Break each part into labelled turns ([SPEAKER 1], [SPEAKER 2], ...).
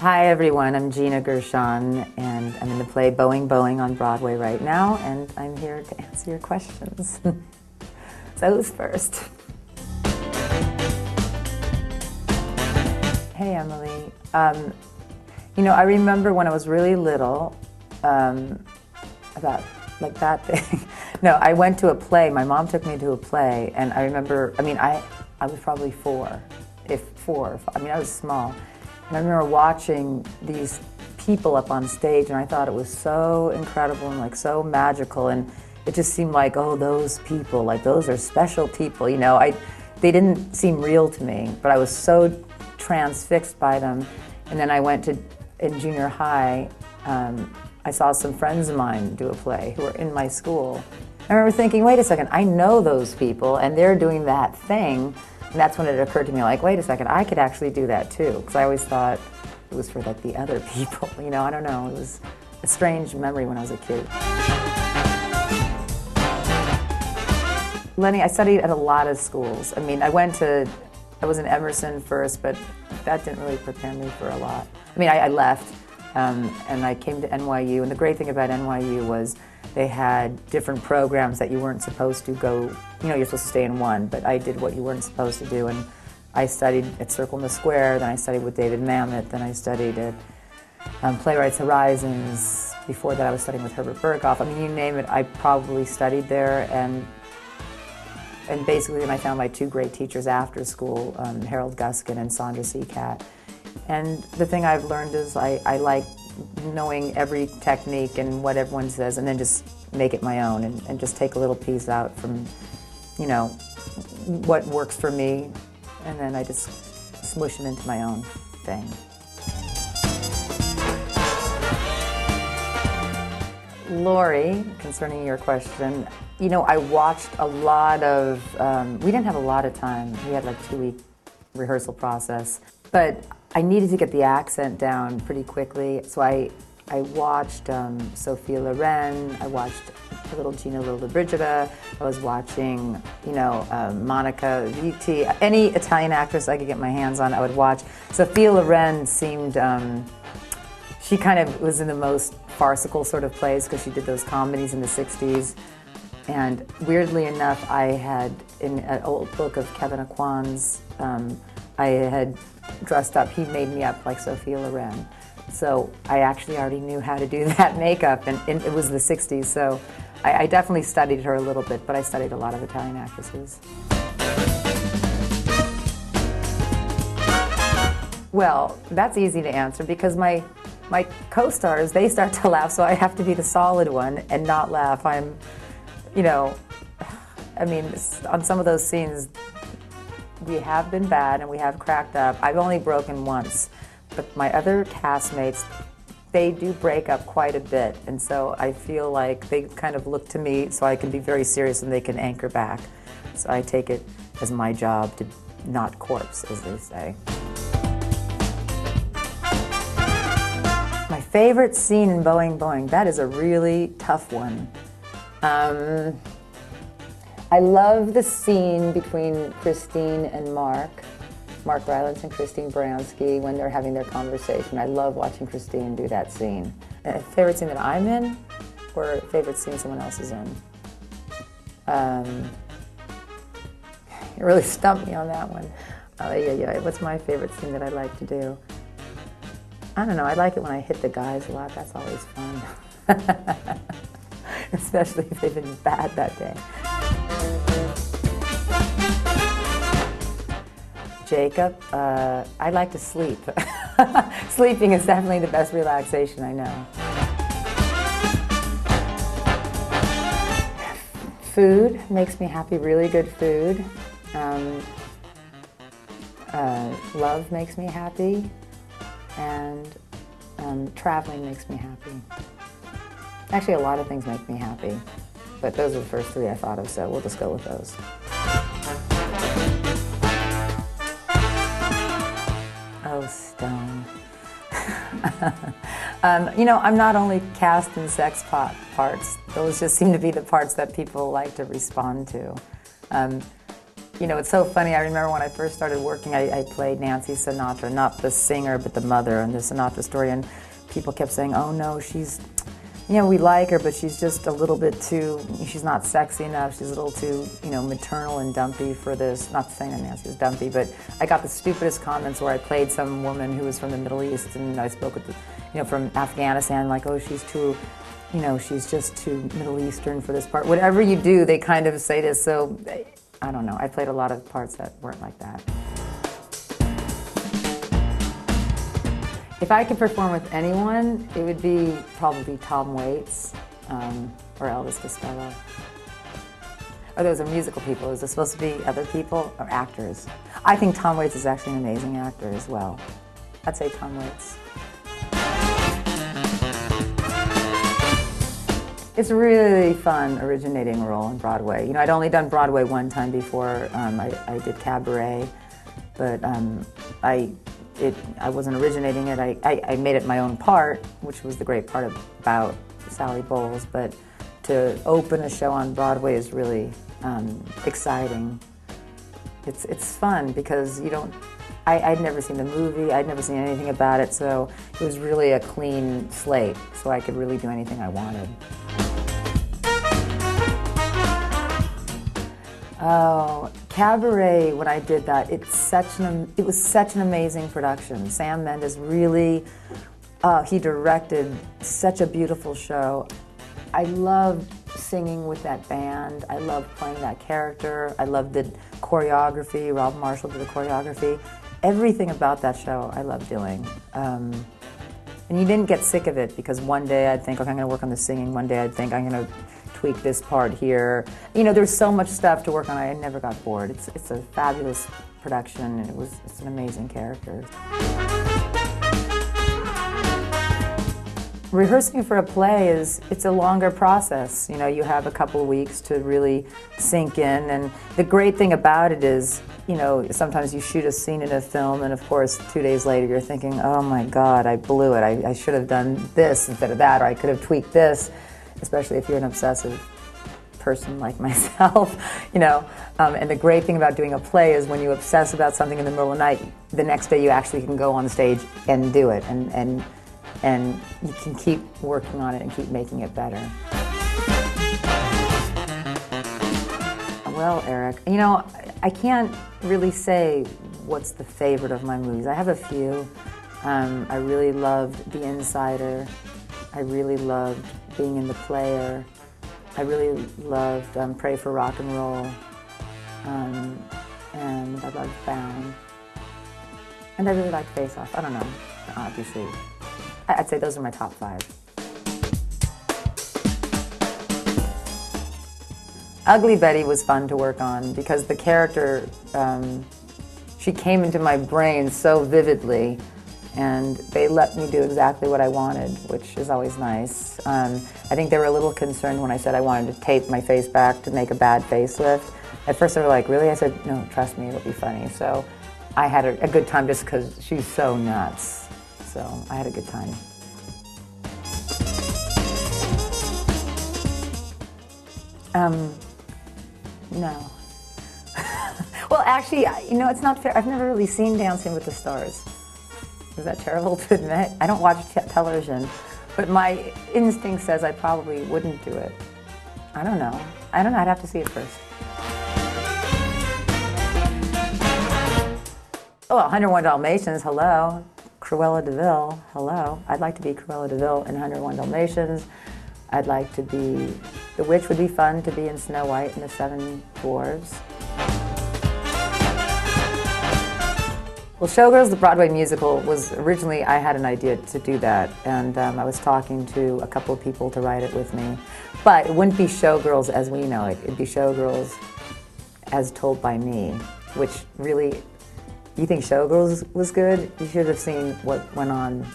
[SPEAKER 1] Hi everyone, I'm Gina Gershon, and I'm in the play Boeing-Boeing on Broadway right now, and I'm here to answer your questions. So who's first? Hey Emily. I remember when I was really little, about like that thing. No, I went to a play. My mom took me to a play, and I remember, I was probably four. I was small. And I remember watching these people up on stage, and I thought it was so incredible and like so magical, and it just seemed like, oh, those people, like those are special people, they didn't seem real to me, but I was so transfixed by them. And then I went in junior high, I saw some friends of mine do a play who were in my school. I remember thinking, wait a second, I know those people, and they're doing that thing. And that's when it occurred to me, like, wait a second, I could actually do that too. Because I always thought it was for like the other people, I don't know. It was a strange memory when I was a kid. Lenny, I studied at a lot of schools. I was in Emerson first, but that didn't really prepare me for a lot. I left, and I came to NYU, and the great thing about NYU was they had different programs that you weren't supposed to go, you're supposed to stay in one, but I did what you weren't supposed to do, and I studied at Circle in the Square, then I studied with David Mamet, then I studied at Playwrights Horizons. Before that I was studying with Herbert Berghoff. You name it, I probably studied there, and basically then I found my two great teachers after school, Harold Guskin and Sandra Seacat. And the thing I've learned is I like knowing every technique and what everyone says, and then just make it my own, and just take a little piece out from, what works for me, and then I just smush it into my own thing. Lori, concerning your question, I watched a lot of, we didn't have a lot of time. We had like 2-week rehearsal process, but I needed to get the accent down pretty quickly, so I watched Sophia Loren, I watched a little Gina, Lilda Brigida, I was watching, Monica Vitti, any Italian actress I could get my hands on, I would watch. Sophia Loren seemed, she kind of was in the most farcical sort of plays because she did those comedies in the 60s. And weirdly enough, I had, in an old book of Kevin Aquan's, I had dressed up, he made me up like Sophia Loren. So I actually already knew how to do that makeup, and it was the 60s, so I definitely studied her a little bit, but I studied a lot of Italian actresses. Well, that's easy to answer because my co-stars, they start to laugh, so I have to be the solid one and not laugh. On some of those scenes, we have been bad and we have cracked up. I've only broken once, but my other castmates, they do break up quite a bit, and so I feel like they kind of look to me so I can be very serious and they can anchor back. So I take it as my job to not corpse, as they say. My favorite scene in Boeing-Boeing, that is a really tough one. I love the scene between Christine and Mark Rylance and Christine Baranski, when they're having their conversation. I love watching Christine do that scene. A favorite scene that I'm in, or a favorite scene someone else is in? You really stumped me on that one. What's my favorite scene that I like to do? I don't know, I like it when I hit the guys a lot. That's always fun. Especially if they've been bad that day. Jacob, I like to sleep. Sleeping is definitely the best relaxation I know. Food makes me happy, really good food. Love makes me happy, and traveling makes me happy. Actually, a lot of things make me happy, but those are the first three I thought of, so we'll just go with those. Oh, Stone. I'm not only cast in sex parts. Those just seem to be the parts that people like to respond to. You know, it's so funny. I remember when I first started working, I played Nancy Sinatra, not the singer, but the mother in the Sinatra story, and people kept saying, oh no, she's, you know, we like her, but she's just a little bit too, she's not sexy enough, she's a little too, you know, maternal and dumpy for this. Not saying that Nancy was dumpy, but I got the stupidest comments where I played some woman who was from the Middle East, and I spoke with, the, you know, from Afghanistan, like, oh, she's too, you know, she's just too Middle Eastern for this part. Whatever you do, they kind of say this, so I don't know. I played a lot of parts that weren't like that. If I could perform with anyone, it would be probably Tom Waits or Elvis Costello. Or those are musical people. Is it supposed to be other people or actors? I think Tom Waits is actually an amazing actor as well. I'd say Tom Waits. It's really fun originating a role on Broadway. You know, I'd only done Broadway one time before. I did Cabaret, but I wasn't originating it. I made it my own part, which was the great part about Sally Bowles. But to open a show on Broadway is really exciting. It's fun because you don't. I'd never seen the movie. I'd never seen anything about it, so it was really a clean slate. So I could really do anything I wanted. Oh, Cabaret, when I did that, it was such an amazing production. Sam Mendes really, he directed such a beautiful show. I loved singing with that band. I loved playing that character. I loved the choreography. Rob Marshall did the choreography. Everything about that show I loved doing. And you didn't get sick of it because one day I'd think, okay, I'm going to work on the singing. One day I'd think, I'm going to tweak this part here. You know, there's so much stuff to work on. I never got bored. It's a fabulous production, and it's an amazing character. Rehearsing for a play it's a longer process. You know, you have a couple of weeks to really sink in, and the great thing about it is, you know, sometimes you shoot a scene in a film, and of course 2 days later you're thinking, oh my God, I blew it. I should have done this instead of that, or I could have tweaked this. Especially if you're an obsessive person like myself, you know. And the great thing about doing a play is when you obsess about something in the middle of the night, the next day you actually can go on stage and do it, and you can keep working on it and keep making it better. Well, Eric, you know, I can't really say what's the favorite of my movies. I have a few. I really loved The Insider. I really loved Being in the Player. I really loved Pray for Rock and Roll. And I loved Bound. And I really liked Face Off. I don't know, obviously. I'd say those are my top 5. Ugly Betty was fun to work on because the character, she came into my brain so vividly, and they let me do exactly what I wanted, which is always nice. I think they were a little concerned when I said I wanted to tape my face back to make a bad facelift. At first they were like, really? I said, no, trust me, it'll be funny. So I had a good time just because she's so nuts. So I had a good time. No. Well, actually, you know, it's not fair. I've never really seen Dancing with the Stars. Is that terrible to admit? I don't watch television, but my instinct says I probably wouldn't do it. I don't know. I'd have to see it first. Oh, 101 Dalmatians, hello. Cruella de Vil, hello. I'd like to be Cruella de Vil in 101 Dalmatians. I'd like to be, the witch would be fun to be in Snow White and the Seven Dwarves. Well, Showgirls, the Broadway musical, was originally, I had an idea to do that, and I was talking to a couple of people to write it with me. But it wouldn't be Showgirls as we know it. It'd be Showgirls as told by me, which really, you think Showgirls was good? You should have seen what went on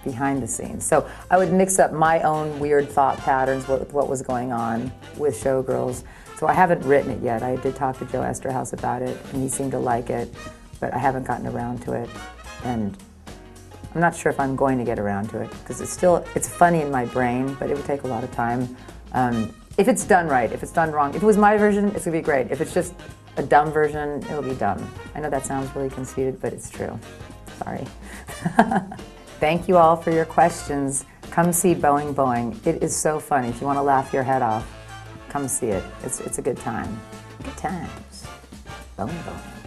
[SPEAKER 1] behind the scenes. So I would mix up my own weird thought patterns with what was going on with Showgirls. So I haven't written it yet. I did talk to Joe Esterhaus about it, and he seemed to like it. But I haven't gotten around to it, and I'm not sure if I'm going to get around to it because it's funny in my brain, but it would take a lot of time. If it's done right, if it's done wrong, if it was my version, it's gonna be great. If it's just a dumb version, it'll be dumb. I know that sounds really conceited, but it's true. Sorry. Thank you all for your questions. Come see Boeing-Boeing. It is so funny. If you want to laugh your head off, come see it. It's a good time. Good times. Boeing-Boeing.